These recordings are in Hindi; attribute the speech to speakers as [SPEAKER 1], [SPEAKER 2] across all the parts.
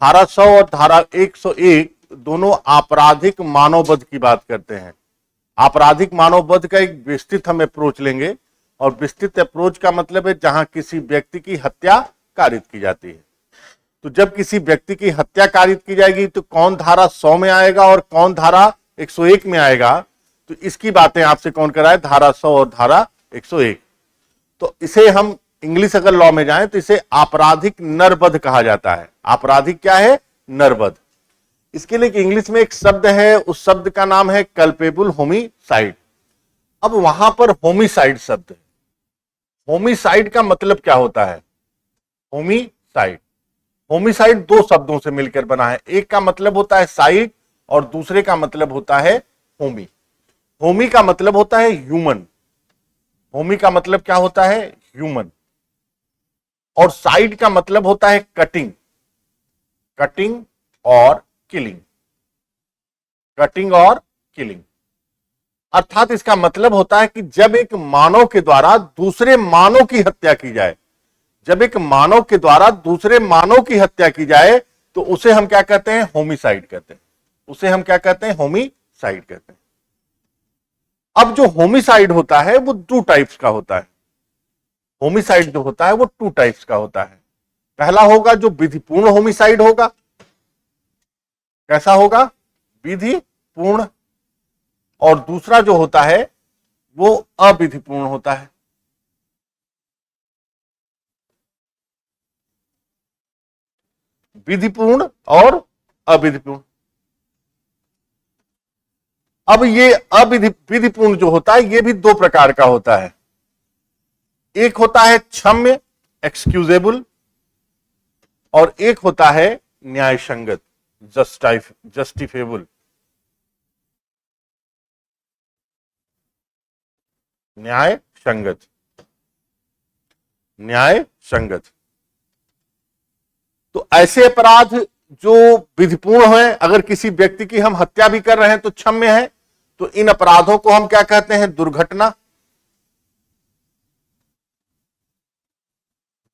[SPEAKER 1] धारा 100 और धारा 101 दोनों आपराधिक मानववध की बात करते हैं। आपराधिक मानववध का एक विस्तृत हम अप्रोच लेंगे, और विस्तृत अप्रोच का मतलब है जहां किसी व्यक्ति की हत्या कारित की जाती है। तो जब किसी व्यक्ति की हत्या कारित की जाएगी तो कौन धारा 100 में आएगा और कौन धारा 101 में आएगा, तो इसकी बातें आपसे कौन कराए, धारा 100 और धारा 101। तो इसे हम इंग्लिश अगर लॉ में जाएं तो इसे आपराधिक नरवध कहा जाता है। आपराधिक क्या है, नरवध। इसके लिए इंग्लिश में एक शब्द है, उस शब्द का नाम है कल्पेबल होमिसाइड। अब वहां पर होमिसाइड शब्द, होमिसाइड का मतलब क्या होता है, होमिसाइड, होमिसाइड दो शब्दों से मिलकर बना है। एक का मतलब होता है साइड और दूसरे का मतलब होता है होमी। होमी का मतलब होता है ह्यूमन, होमी का मतलब क्या होता है, ह्यूमन। और साइड का मतलब होता है कटिंग, कटिंग और किलिंग, कटिंग और किलिंग। अर्थात इसका मतलब होता है कि जब एक मानव के द्वारा दूसरे मानव की हत्या की जाए, जब एक मानव के द्वारा दूसरे मानव की हत्या की जाए तो उसे हम क्या कहते हैं, होमिसाइड कहते हैं। उसे हम क्या कहते हैं, होमिसाइड कहते हैं। अब जो होमिसाइड होता है वो टू टाइप्स का होता है। होमिसाइड जो होता है वो टू टाइप्स का होता है। पहला होगा जो विधिपूर्ण होमिसाइड होगा। कैसा होगा, विधिपूर्ण। और दूसरा जो होता है वो अविधिपूर्ण होता है। विधिपूर्ण और अविधिपूर्ण। अब ये विधिपूर्ण जो होता है ये भी दो प्रकार का होता है। एक होता है क्षम्य, एक्सक्यूजेबल, और एक होता है न्याय संगत, जस्टिफेबल। न्याय संगत, न्याय संगत। तो ऐसे अपराध जो विधिपूर्ण है, अगर किसी व्यक्ति की हम हत्या भी कर रहे हैं तो क्षम्य है, तो इन अपराधों को हम क्या कहते हैं, दुर्घटना।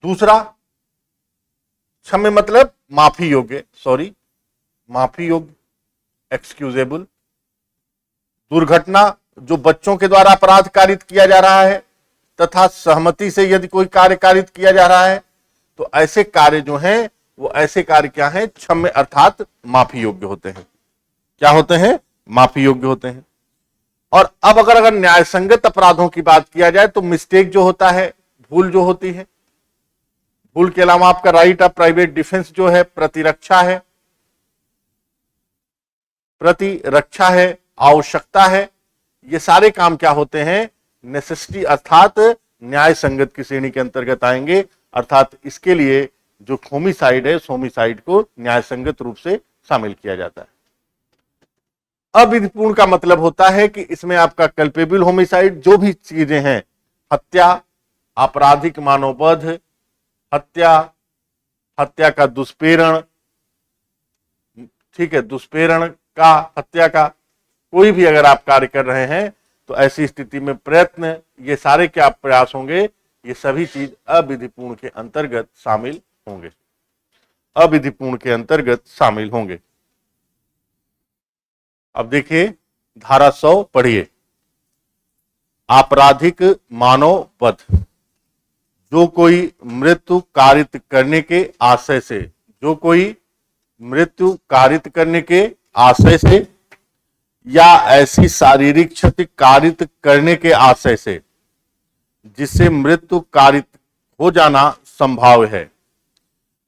[SPEAKER 1] दूसरा, क्षम्य मतलब माफी योग्य, सॉरी, माफी योग्य, एक्सक्यूजेबल। दुर्घटना, जो बच्चों के द्वारा अपराध कारित किया जा रहा है तथा सहमति से यदि कोई कार्य कारित किया जा रहा है, तो ऐसे कार्य जो हैं वो ऐसे कार्य क्या हैं, क्षम्य अर्थात माफी योग्य होते हैं। क्या होते हैं, माफी योग्य होते हैं। और अब अगर न्याय संगत अपराधों की बात किया जाए तो मिस्टेक जो होता है, भूल जो होती है, भूल के अलावा आपका राइट ऑफ प्राइवेट डिफेंस जो है, प्रतिरक्षा है, प्रतिरक्षा है, आवश्यकता है, ये सारे काम क्या होते हैं, नेसेसिटी अर्थात न्याय संगत की श्रेणी के अंतर्गत आएंगे। अर्थात इसके लिए जो होमिसाइड है, होमिसाइड को न्याय संगत रूप से शामिल किया जाता है। अविधिपूर्ण का मतलब होता है कि इसमें आपका कल्पेबल होमिसाइड, जो भी चीजें हैं, हत्या, आपराधिक मानववध, हत्या, हत्या का दुष्प्रेरण, ठीक है, दुष्प्रेरण का, हत्या का, कोई भी अगर आप कार्य कर रहे हैं तो ऐसी स्थिति में प्रयत्न, ये सारे क्या प्रयास होंगे, ये सभी चीज अविधिपूर्ण के अंतर्गत शामिल होंगे, अविधिपूर्ण के अंतर्गत शामिल होंगे। अब देखिए धारा 100 पढ़िए। आपराधिक मानववध, जो कोई मृत्यु कारित करने के आशय से, जो कोई मृत्यु कारित करने के आशय से या ऐसी शारीरिक क्षति कारित करने के आशय से जिससे मृत्यु कारित हो जाना संभाव है,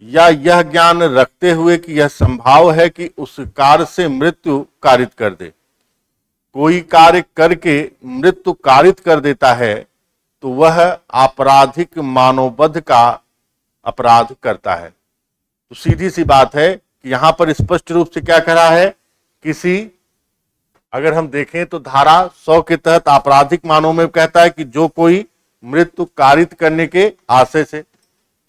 [SPEAKER 1] या यह ज्ञान रखते हुए कि यह संभाव है कि उस कार्य से मृत्यु कारित कर दे, कोई कार्य करके मृत्यु कारित कर देता है, तो वह आपराधिक मानववध का अपराध करता है। तो सीधी सी बात है कि यहां पर स्पष्ट रूप से क्या कह रहा है, किसी, अगर हम देखें तो धारा 100 के तहत आपराधिक मानव में कहता है कि जो कोई मृत्यु कारित करने के आशय से,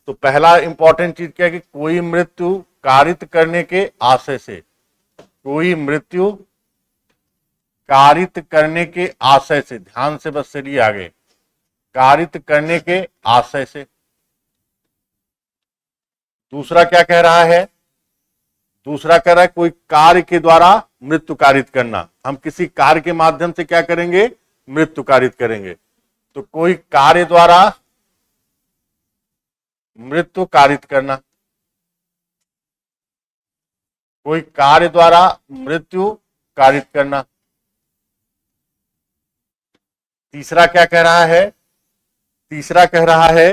[SPEAKER 1] तो पहला इंपॉर्टेंट चीज क्या है कि कोई मृत्यु कारित करने के आशय से, कोई मृत्यु कारित करने के आशय से, ध्यान से बस चलिए आगे, कारित करने के आशय से। दूसरा क्या कह रहा है, दूसरा कह रहा है कोई कार्य के द्वारा मृत्यु कारित करना। हम किसी कार्य के माध्यम से क्या करेंगे? मृत्यु कारित करेंगे। तो कोई कार्य द्वारा मृत्यु कारित करना, कोई कार्य द्वारा मृत्यु कारित करना। तीसरा क्या कह रहा है? तीसरा कह रहा है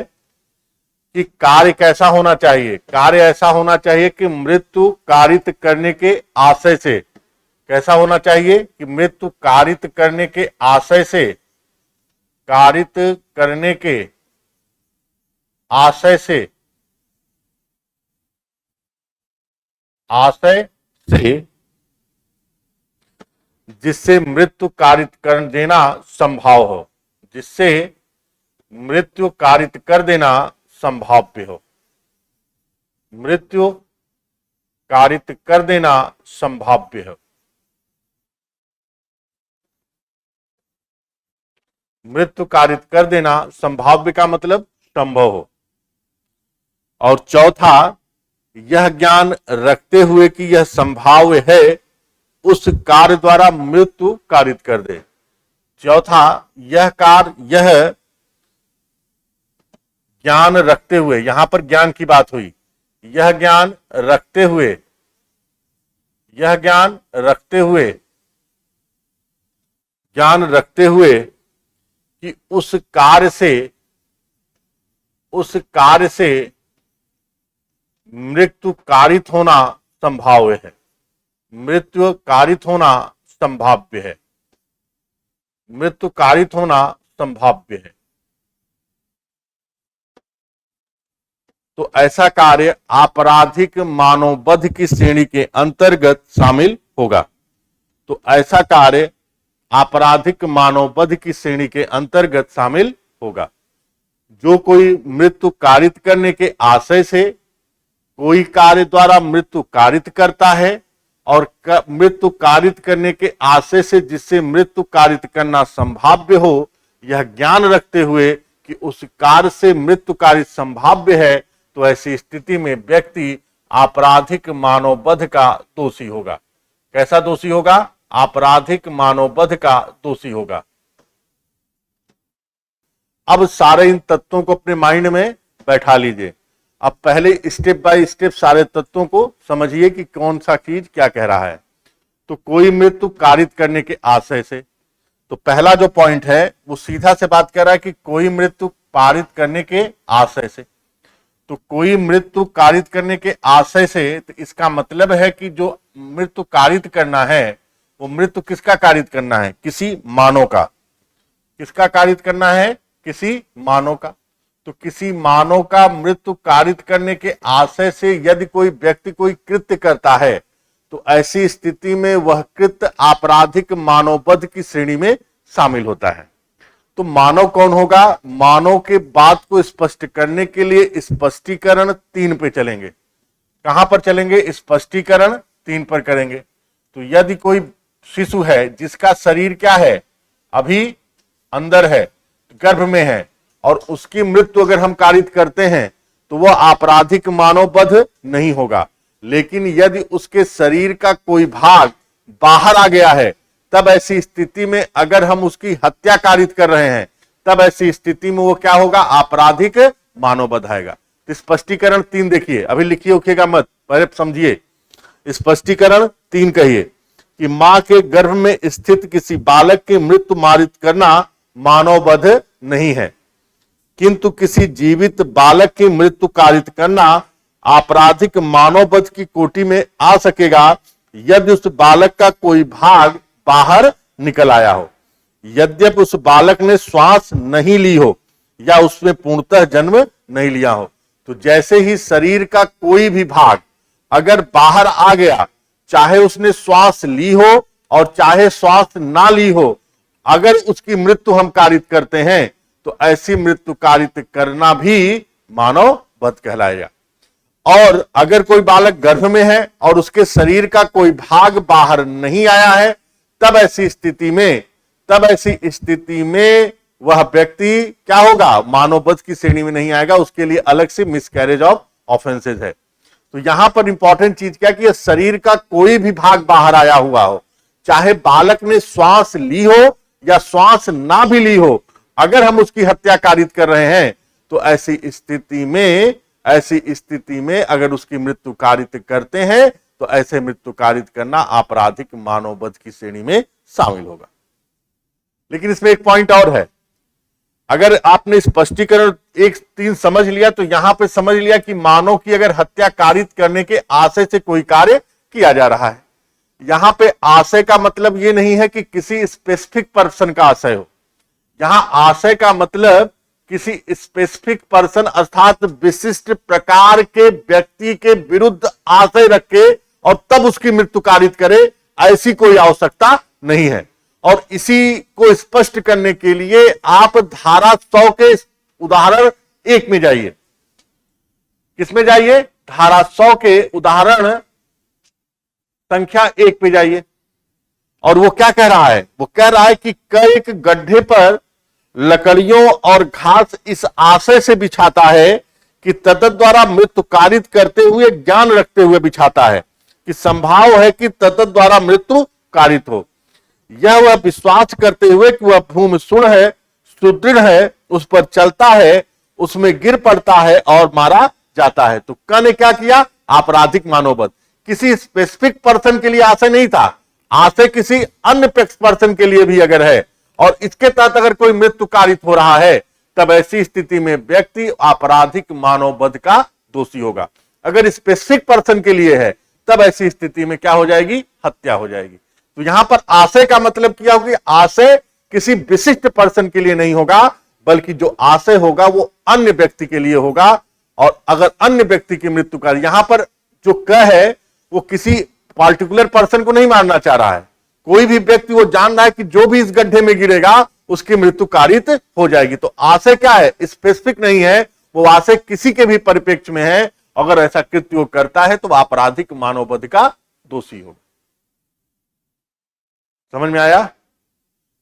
[SPEAKER 1] कि कार्य कैसा होना चाहिए? कार्य ऐसा होना चाहिए कि मृत्यु कारित करने के आशय से। कैसा होना चाहिए? कि मृत्यु कारित करने के आशय से, कारित करने के आशय से, आशय से जिससे मृत्यु कारित कर देना संभव हो, जिससे मृत्यु कारित कर देना संभाव्य हो, मृत्यु कारित कर देना संभाव्य हो, मृत्यु कारित कर देना संभाव्य का मतलब संभव हो। और चौथा, यह ज्ञान रखते हुए कि यह संभाव्य है, उस कार्य द्वारा मृत्यु कारित कर दे। चौथा, यह कार्य, यह ज्ञान रखते हुए, यहां पर ज्ञान की बात हुई, यह ज्ञान रखते हुए, यह ज्ञान रखते हुए, ज्ञान रखते हुए कि उस कार्य से मृत्यु कारित होना संभाव्य है, मृत्यु कारित होना संभाव्य है, मृत्यु कारित होना संभाव्य है। तो ऐसा कार्य आपराधिक मानववध की श्रेणी के अंतर्गत शामिल होगा। तो ऐसा कार्य आपराधिक मानववध की श्रेणी के अंतर्गत शामिल होगा। जो कोई मृत्यु कारित करने के आशय से कोई कार्य द्वारा मृत्यु कारित करता है और मृत्यु कारित करने के आशय से जिससे मृत्यु कारित करना संभाव्य हो, यह ज्ञान रखते हुए कि उस कार्य से मृत्यु कारित संभाव्य है, तो ऐसी स्थिति में व्यक्ति आपराधिक मानववध का दोषी होगा। कैसा दोषी होगा? आपराधिक मानववध का दोषी होगा। अब सारे इन तत्वों को अपने माइंड में बैठा लीजिए। अब पहले स्टेप बाय स्टेप सारे तत्वों को समझिए कि कौन सा चीज क्या कह रहा है। तो कोई मृत्यु कारित करने के आशय से, तो पहला जो पॉइंट है वो सीधा से बात कर रहा है कि कोई मृत्यु पारित करने के आशय से। तो कोई मृत्यु कारित करने के आशय से, तो इसका मतलब है कि जो मृत्यु कारित करना है वो मृत्यु किसका कारित करना है? किसी मानव का। किसका कारित करना है? किसी मानव का। तो किसी मानव का मृत्यु कारित करने के आशय से यदि कोई व्यक्ति कोई कृत्य करता है, तो ऐसी स्थिति में वह कृत्य आपराधिक मानववध की श्रेणी में शामिल होता है। तो मानव कौन होगा? मानव के बात को स्पष्ट करने के लिए स्पष्टीकरण 3 पे चलेंगे। कहां पर चलेंगे? स्पष्टीकरण 3 पर करेंगे। तो यदि कोई शिशु है जिसका शरीर क्या है? अभी अंदर है, गर्भ में है, और उसकी मृत्यु अगर हम कारित करते हैं तो वह आपराधिक मानववध नहीं होगा। लेकिन यदि उसके शरीर का कोई भाग बाहर आ गया है, तब ऐसी स्थिति में अगर हम उसकी हत्या कारित कर रहे हैं, तब ऐसी स्थिति में वो क्या होगा? आपराधिक मानववध आएगा। तो स्पष्टीकरण 3 देखिए, अभी लिखिए उठिएगा मत, पहले समझिए। स्पष्टीकरण 3 कहिए कि मां के गर्भ में स्थित किसी बालक की मृत्यु मारित करना मानववध नहीं है, किंतु किसी जीवित बालक की मृत्यु कारित करना आपराधिक मानववध की कोटि में आ सकेगा यदि उस बालक का कोई भाग बाहर निकल आया हो, यद्यपि उस बालक ने श्वास नहीं ली हो या उसमें पूर्णतः जन्म नहीं लिया हो। तो जैसे ही शरीर का कोई भी भाग अगर बाहर आ गया, चाहे उसने श्वास ली हो और चाहे श्वास ना ली हो, अगर उसकी मृत्यु हम कारित करते हैं तो ऐसी मृत्यु कारित करना भी मानववध कहलाएगा। और अगर कोई बालक गर्भ में है और उसके शरीर का कोई भाग बाहर नहीं आया है, तब ऐसी स्थिति में वह व्यक्ति क्या होगा? मानववध की श्रेणी में नहीं आएगा, उसके लिए अलग से मिसकैरेज ऑफ ऑफेंसेज है। तो यहां पर इंपॉर्टेंट चीज क्या कि शरीर का कोई भी भाग बाहर आया हुआ हो, चाहे बालक ने श्वास ली हो या श्वास ना भी ली हो, अगर हम उसकी हत्या कारित कर रहे हैं तो ऐसी स्थिति में अगर उसकी मृत्यु कारित करते हैं तो ऐसे मृत्यु कारित करना आपराधिक मानववध की श्रेणी में शामिल होगा। लेकिन इसमें एक पॉइंट और है, अगर आपने स्पष्टीकरण 1-3 समझ लिया तो यहां पे समझ लिया कि मानव की अगर हत्या कारित करने के आशय से कोई कार्य किया जा रहा है। यहां पे आशय का मतलब यह नहीं है कि किसी स्पेसिफिक पर्सन का आशय हो, यहां आशय का मतलब किसी स्पेसिफिक पर्सन अर्थात विशिष्ट प्रकार के व्यक्ति के विरुद्ध आशय रखे और तब उसकी मृत्यु कारित करे, ऐसी कोई आवश्यकता नहीं है। और इसी को स्पष्ट करने के लिए आप धारा 100 के उदाहरण 1 में जाइए। किसमें जाइए? धारा 100 के उदाहरण संख्या 1 पे जाइए। और वो क्या कह रहा है? वो कह रहा है कि एक गड्ढे पर लकड़ियों और घास इस आशय से बिछाता है कि तत्त द्वारा मृत्यु कारित करते हुए ज्ञान रखते हुए बिछाता है कि संभाव है कि तत्त द्वारा मृत्यु कारित हो। यह वह विश्वास करते हुए कि वह भूमि सुदृढ़ है, सुदृढ़ है, उस पर चलता है, उसमें गिर पड़ता है और मारा जाता है। तो क ने क्या किया? आपराधिक मानववध। किसी स्पेसिफिक पर्सन के लिए आशय नहीं था, आशय किसी अन्य पर्सन के लिए भी अगर है और इसके तहत अगर कोई मृत्यु कारित हो रहा है तब ऐसी स्थिति में व्यक्ति आपराधिक मानववध का दोषी होगा। अगर स्पेसिफिक पर्सन के लिए है तब ऐसी स्थिति में क्या हो जाएगी? हत्या हो जाएगी। तो यहां पर आशय का मतलब क्या होगा? आशय किसी विशिष्ट पर्सन के लिए नहीं होगा, बल्कि जो आशय होगा वो अन्य व्यक्ति के लिए होगा। और अगर अन्य व्यक्ति की मृत्यु का, यहां पर जो क है वो किसी पार्टिकुलर पर्सन को नहीं मारना चाह रहा है, कोई भी व्यक्ति वो जान रहा है कि जो भी इस गड्ढे में गिरेगा उसकी मृत्यु कारित हो जाएगी। तो आशय क्या है? स्पेसिफिक नहीं है, वो आशय किसी के भी परिप्रेक्ष्य में है। अगर ऐसा कृत्य वो करता है तो वह आपराधिक मानववध का दोषी होगा। समझ में आया?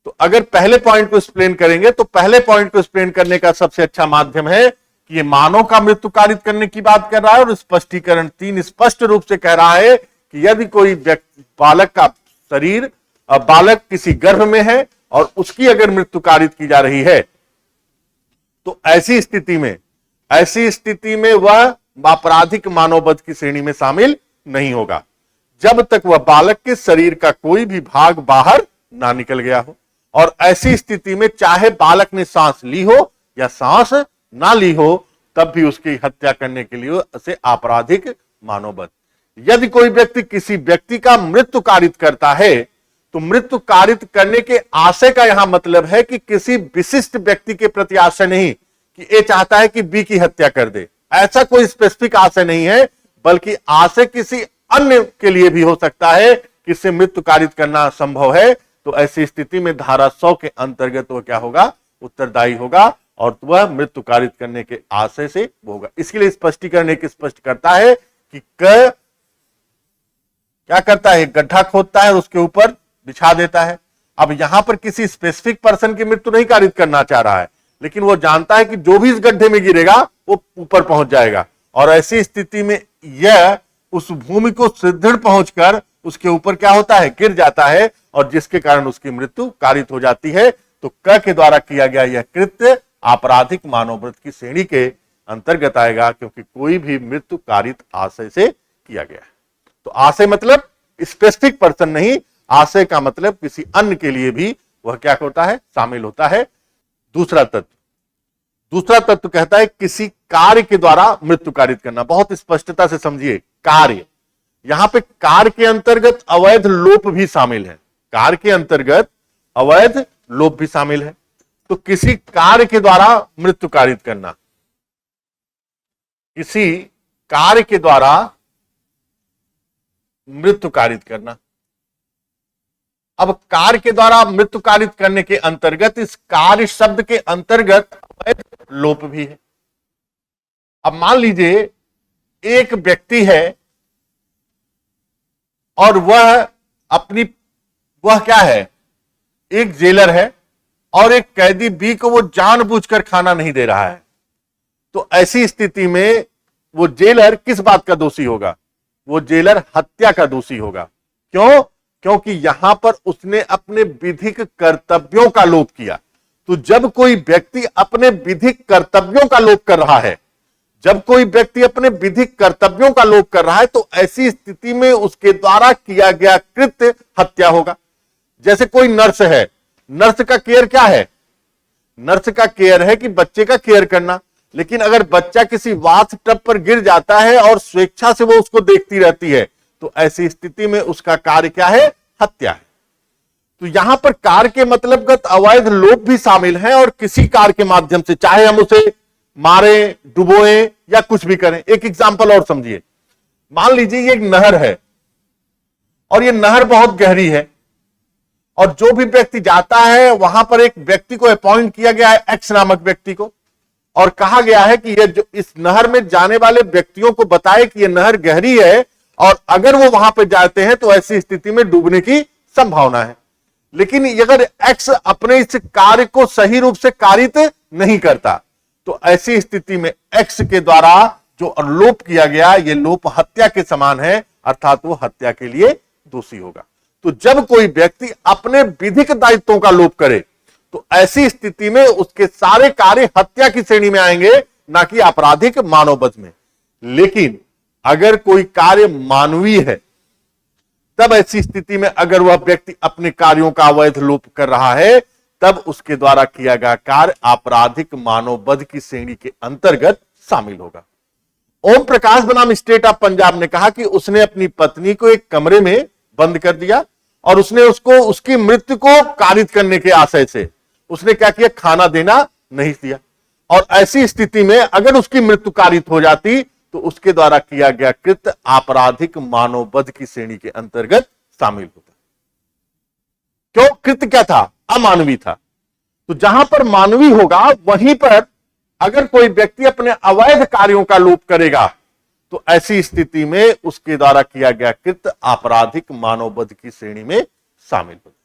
[SPEAKER 1] तो अगर पहले पॉइंट को एक्सप्लेन करेंगे तो पहले पॉइंट को एक्सप्लेन करने का सबसे अच्छा माध्यम है कि ये मानव का मृत्यु कारित करने की बात कर रहा है और स्पष्टीकरण 3 स्पष्ट रूप से कह रहा है कि यदि कोई बालक का शरीर, बालक किसी गर्भ में है और उसकी अगर मृत्यु कारित की जा रही है तो ऐसी स्थिति में वह आपराधिक मानववध की श्रेणी में शामिल नहीं होगा जब तक वह बालक के शरीर का कोई भी भाग बाहर ना निकल गया हो। और ऐसी स्थिति में चाहे बालक ने सांस ली हो या सांस ना ली हो, तब भी उसकी हत्या करने के लिए उसे आपराधिक मानववध। यदि कोई व्यक्ति किसी व्यक्ति का मृत्यु कारित करता है तो मृत्यु कारित करने के आशय का यहां मतलब है कि किसी विशिष्ट व्यक्ति के प्रति आशय नहीं कि ए चाहता है कि बी की हत्या कर दे, ऐसा कोई स्पेसिफिक आशय नहीं है, बल्कि आशय किसी अन्य के लिए भी हो सकता है कि इससे मृत्यु कारित करना संभव है। तो ऐसी स्थिति में धारा 100 के अंतर्गत वह क्या होगा? उत्तरदायी होगा और वह मृत्यु कारित करने के आशय से होगा। इसके लिए स्पष्टीकरण एक स्पष्ट करता है कि क्या करता है? गड्ढा खोदता है, उसके ऊपर बिछा देता है। अब यहां पर किसी स्पेसिफिक पर्सन की मृत्यु नहीं कारित करना चाह रहा है, लेकिन वो जानता है कि जो भी इस गड्ढे में गिरेगा वो ऊपर पहुंच जाएगा। और ऐसी स्थिति में यह उस भूमि को सुदृढ़ पहुंचकर उसके ऊपर क्या होता है? गिर जाता है और जिसके कारण उसकी मृत्यु कारित हो जाती है। तो क के द्वारा किया गया यह कृत्य आपराधिक मानववध की श्रेणी के अंतर्गत आएगा, क्योंकि कोई भी मृत्यु कारित आशय से किया गया है। तो आशय मतलब स्पेसिफिक पर्सन नहीं, आशय का मतलब किसी अन्य के लिए भी वह क्या होता है? शामिल होता है। दूसरा तत्व कहता है किसी कार्य के द्वारा मृत्यु कारित करना। बहुत स्पष्टता से समझिए, कार्य, यहां पे कार्य के अंतर्गत अवैध लोप भी शामिल है। कार्य के अंतर्गत अवैध लोप भी शामिल है। तो किसी कार्य के द्वारा मृत्यु कारित करना, किसी कार्य के द्वारा मृत्यु कारित करना। अब कार्य के द्वारा मृत्यु कारित करने के अंतर्गत, इस कार्य शब्द के अंतर्गत अवैध लोप भी है। अब मान लीजिए एक व्यक्ति है और वह क्या है? एक जेलर है और एक कैदी बी को वो जानबूझकर खाना नहीं दे रहा है। तो ऐसी स्थिति में वो जेलर किस बात का दोषी होगा? वो जेलर हत्या का दोषी होगा। क्यों? क्योंकि यहां पर उसने अपने विधिक कर्तव्यों का लोप किया। तो जब कोई व्यक्ति अपने विधिक कर्तव्यों का लोप कर रहा है, जब कोई व्यक्ति अपने विधिक कर्तव्यों का लोप कर रहा है, तो ऐसी स्थिति में उसके द्वारा किया गया कृत्य हत्या होगा। जैसे कोई नर्स है, नर्स का केयर क्या है? नर्स का केयर है कि बच्चे का केयर करना। लेकिन अगर बच्चा किसी बाथ टब पर गिर जाता है और स्वेच्छा से वो उसको देखती रहती है, तो ऐसी स्थिति में उसका कार्य क्या है? हत्या है। तो यहां पर कार्य के मतलबगत अवैध लोप भी शामिल है, और किसी कार्य के माध्यम से, चाहे हम उसे मारे, डुबोए या कुछ भी करें। एक एग्जांपल और समझिए। मान लीजिए ये एक नहर है, और ये नहर बहुत गहरी है, और जो भी व्यक्ति जाता है वहां पर एक व्यक्ति को अपॉइंट किया गया है, एक्स नामक व्यक्ति को, और कहा गया है कि ये जो इस नहर में जाने वाले व्यक्तियों को बताए कि ये नहर गहरी है, और अगर वो वहां पर जाते हैं तो ऐसी स्थिति में डूबने की संभावना है। लेकिन अगर एक्स अपने इस कार्य को सही रूप से कारित नहीं करता, तो ऐसी स्थिति में एक्स के द्वारा जो लोप किया गया, ये लोप हत्या के समान है, अर्थात वो हत्या के लिए दोषी होगा। तो जब कोई व्यक्ति अपने विधिक दायित्वों का लोप करे, तो ऐसी स्थिति में उसके सारे कार्य हत्या की श्रेणी में आएंगे, ना कि आपराधिक मानववध में। लेकिन अगर कोई कार्य मानवीय है, तब ऐसी स्थिति में अगर वह व्यक्ति अपने कार्यों का अवैध लोप कर रहा है, तब उसके द्वारा किया गया कार्य आपराधिक मानववध की श्रेणी के अंतर्गत शामिल होगा। ओम प्रकाश बनाम स्टेट ऑफ पंजाब ने कहा कि उसने अपनी पत्नी को एक कमरे में बंद कर दिया, और उसने उसको उसकी मृत्यु को कारित करने के आशय से उसने क्या किया? खाना देना नहीं दिया। और ऐसी स्थिति में अगर उसकी मृत्यु कारित हो जाती, तो उसके द्वारा किया गया कृत्य आपराधिक मानववध की श्रेणी के अंतर्गत शामिल होता। क्यों? कृत्य क्या था? अमानवीय था। तो जहां पर मानवीय होगा, वहीं पर अगर कोई व्यक्ति अपने अवैध कार्यों का लोप करेगा, तो ऐसी स्थिति में उसके द्वारा किया गया कृत्य आपराधिक मानववध की श्रेणी में शामिल होता है।